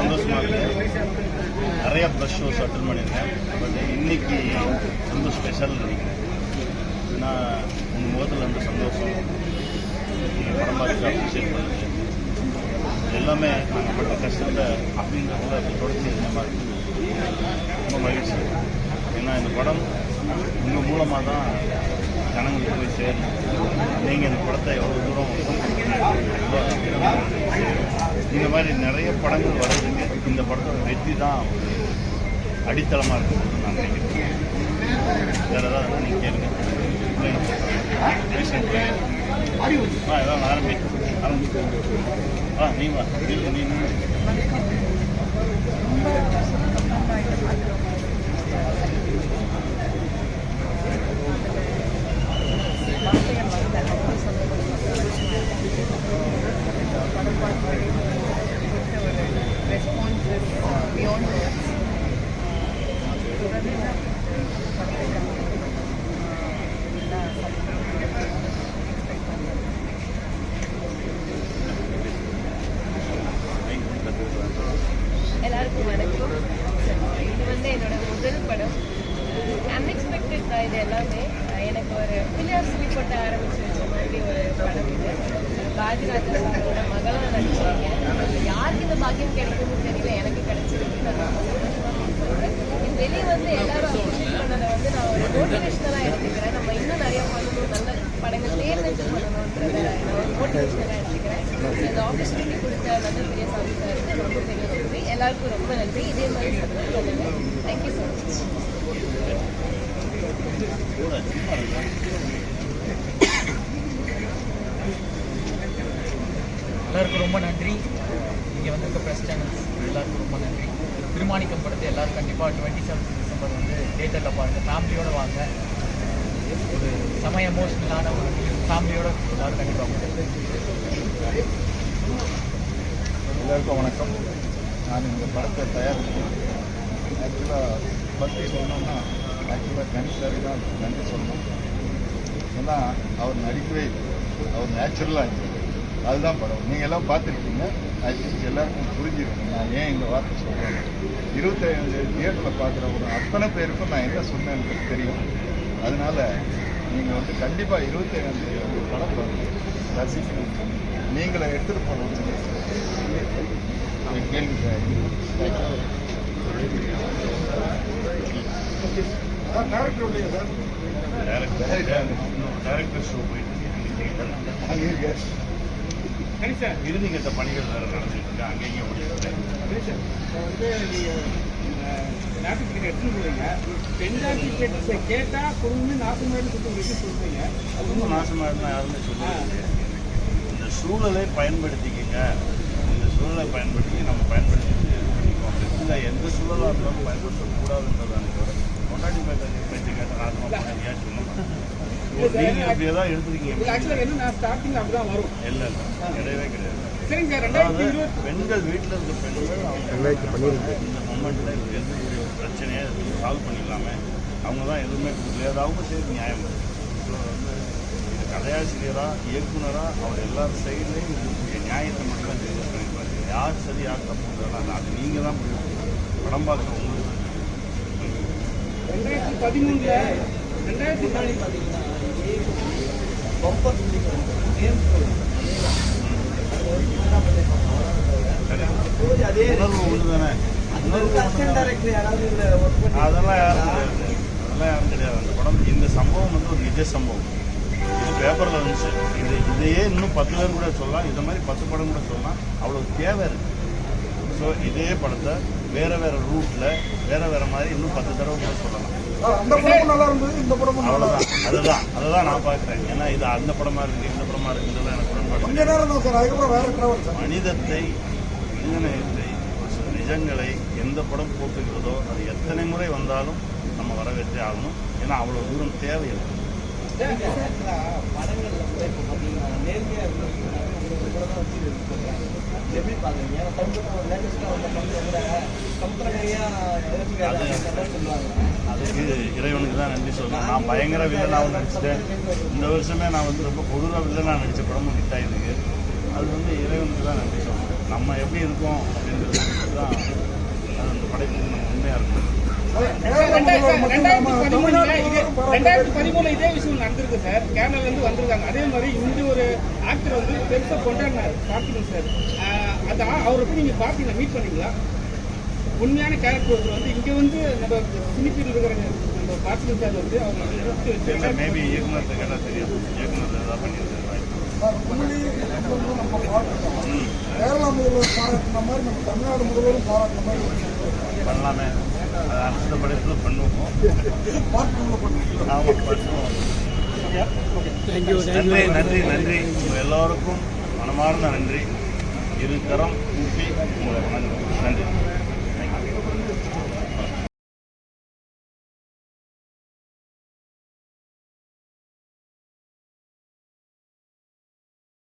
சந்தோஷமாக இருக்குது. நிறையா ப்ரெஷ் ஷோஸ் அட்டன் பண்ணியிருக்கேன். பட் இன்னைக்கு ரொம்ப ஸ்பெஷல் நினைக்கிறேன். ஏன்னா உங்கள் முகத்தில் அந்த சந்தோஷம், நீங்கள் படம் பார்த்து அப்ரிஷியேட் பண்ணுறது எல்லாமே நாங்கள் பட்ட கஷ்டத்தை அப்படின்றதுல தொடர்ச்சி இருந்த மாதிரி ரொம்ப மகிழ்ச்சி. ஏன்னா இந்த படம் உங்கள் மூலமாக தான் ஜனங்களுக்கு போய் சேரும். நீங்கள் இந்த படத்தை எவ்வளோ தூரம் இந்த மாதிரி நிறைய படங்கள் வர்றதுக்கு இந்த படத்தோட வெற்றி தான் ஒரு அடித்தளமாக இருக்குதுன்னு நான் நினைக்கிறேன். வேறு ஏதாவது நீங்கள் கேளுங்க. ஏதாவது ஆரம்பிச்சு நீ வா நீ எல்லாருக்கும் வணக்கம். இது என்னோட முதல் படம். அன்எக்ஸ்பெக்டட் தான் இது எல்லாமே. எனக்கு ஒரு பிள்ளையார் சொல்லி போட்ட ஆரம்பிச்சு வச்ச மாதிரி ஒரு படம் இது. பாரதிராஜா சாரோட மகளாக நடிச்சிருக்கேன். யாருக்கு இந்த பாக்கியம் கிடைக்கும்னு தெரியல, எனக்கு கிடைச்சிருக்கு. நான் சொல்கிறேன். இது வெளியே எல்லாரும் அப்ரிஷியேட் பண்ணதை நான் ஒரு மோட்டிவேஷனலாக எடுத்துக்கிறேன். நம்ம இன்னும் நிறையா பண்ணணும், நல்ல படங்கள் தேர்ந்தெடுத்து பண்ணணுன்றதை நான் ஒரு மோட்டிவேஷனலாக எடுத்துக்கிறேன். இந்த ஆப்பர்ச்சுனிட்டி கொடுத்த நல்ல பெரிய சாருக்கு ரொம்ப பெரிய நன்றி. எல்லாருக்கும் ரொம்ப நன்றி. இதே மாதிரி சப்போர்ட் பண்ணுங்க. Thank you so much. எல்லாருக்கும் ரொம்ப நன்றி. இங்கே வந்திருக்க ப்ரெஸ் சேனல்ஸ் எல்லாருக்கும் ரொம்ப நன்றி. திருமாணிக்கம் படத்தை எல்லோரும் கண்டிப்பாக 27 டிசம்பர் தியேட்டரில் பாருங்கள். ஃபேமிலியோடு வாங்க. ஒரு செம எமோஷ்னலான ஒரு ஃபேமிலியோடு எல்லோரும் கண்டிப்பாக. எல்லாருக்கும் வணக்கம். நான் இந்த படத்தை தயாரித்தேன். ஆக்சுவலாக பற்றி சொல்லணும்னா கணிசாரி தான் நன்றி சொல்லணும். ஏன்னா அவர் நடிக்கவே அவர் நேச்சுரலாக இருந்தது. அதுதான் படம். நீங்கள் எல்லாம் பார்த்துருக்கீங்க. ஐ திங்க் எல்லாருக்கும் புரிஞ்சிருக்கீங்க நான் ஏன் இந்த வார்த்தை சொல்கிறேன். 25 தியேட்டரில் பார்க்குறவங்க அத்தனை பேருக்கும் நான் என்ன சொன்னேன்னு தெரியும். அதனால் நீங்கள் கண்டிப்பாக 25 படம் பாருங்கள், ரசிக்கணும். நீங்களை எடுத்துகிட்டு போகணும். கேள்வி டேரக்டர் ஷோ போயிட்டு இறுதிக்கட்ட பணிகள் வேறு நடந்துட்டு இருக்கு. அங்கேயும் கேட்டால் குடும்பமே நாசமாயின்னு சொல்றீங்க. குடும்பம் நாசமாயிடுனா யாருமே சொல்லுவாங்க. இந்த சூழலை பயன்படுத்திக்கங்க. இந்த சூழலை பயன்படுத்தி நம்ம பயன்படுத்திட்டு பண்ணிக்குவோம். இல்லை எந்த சூழலாக இருந்தாலும் பயன்படுத்தக்கூடாதுன்றதான கொண்டாடி பேச்சு கேட்ட நாசமாக பண்ண ஏன் சொல்லணும். நீங்கள் இப்படியே தான் எடுத்துருக்கீங்க. இல்லை கிடையவே கிடையாது. அதாவது பெண்கள் வீட்டில் இருக்க பெண்கள் அவங்க இந்த மொமெண்ட்டில் இருக்கக்கூடிய ஒரு பிரச்சனையை சால்வ் பண்ணிடலாமே. அவங்க தான் எதுவுமே கொடுக்கல. அது அவங்க சரி நியாயம். ஸோ இது கதையாசிரியராக இயக்குனராக அவர் எல்லார் சைட்லேயும் இருக்கக்கூடிய நியாயத்தை மட்டும் தான் தெரிஞ்சு பண்ணியிருப்பாரு. யார் சரி யார் தப்புன்றதெல்லாம் அது நீங்கள் தான் படம் பார்க்குற உங்களுக்கு. 2013 பார்த்தீங்கன்னா உணர்வு ஒன்று தானே. அதெல்லாம் யாரும் கிடையாது. அந்த படம் இந்த சம்பவம் ஒரு நிஜ சம்பவம். இது பேப்பரில் வந்துச்சு. இதையே இன்னும் 10 பேர் கூட சொல்லலாம். இந்த மாதிரி 10 படம் கூட சொல்லலாம். அவ்வளோ தேவை இருக்குது. ஸோ இதே படத்தை வேறு வேறு ரூட்டில் வேறு மாதிரி இன்னும் 10 தடவை கூட சொல்லலாம். அவ்வளோதான். அதுதான் நான் பார்க்குறேன். ஏன்னா இது அந்த படமாக இருக்குது இந்த படமாக இருக்குன்றதுலாம் எனக்கு உடன்பாடு. மனிதத்தை நிஜங்களை எந்த படம் போட்டுக்கிறதோ அது எத்தனை முறை வந்தாலும் நம்ம வரவேற்றே ஆகணும். ஏன்னா அவ்வளோ தூரம் தேவையில்லை. அதுக்கு இறைவனுக்கு தான் நன்றி சொல்லணும். நான் பயங்கர வில்லனாகவும் நடிச்சிட்டேன். இந்த வருஷமே நான் ரொம்ப கொடூர வில்லனாக நடித்த படமும் ஹிட் ஆகிருக்கு. அது இறைவனுக்கு தான் நன்றி சொல்லணும். நம்ம எப்படி இருக்கோம் அப்படின்றது தான் அது அந்த படைப்புக்கு நம்ம உண்மையாக இருக்கணும். 2013 இதே விஷயம் நடந்திருக்கு சார். கேரளால இருந்து வந்திருக்காங்க. அதே மாதிரி இங்க ஒரு ஆக்டர் வந்து பெருசா கொண்டாடினார் பார்த்திபன் சார். அதான் அவரை போய் நீங்க பாத்தீங்களா, மீட் பண்ணீங்களா? உண்மையான கேரக்டர் ஒருத்தர் வந்து இங்க வந்து நம்ம சினிப்பில் இருக்கிற நம்ம பார்த்திபன் சார் வந்து அவங்க மேபி இயக்குனர்கிட்ட கேட்டால் தெரியும். இயக்குனர் ஏதாவது பண்ணியிருக்காரு. கேரளா முதல்வர் பாராட்டின மாதிரி நம்ம தமிழ்நாடு முதல்வரும் பாராட்டின மாதிரி பண்ணலாமே. அது அடுத்த படத்தில் பண்ணுவோம். ஆமாம், பண்ணுவோம். நன்றி நன்றி நன்றி. உங்கள் எல்லோருக்கும் மனமார்ந்த நன்றி. இரு கரம் கூப்பி உங்களை வணங்குகிறேன். நன்றி.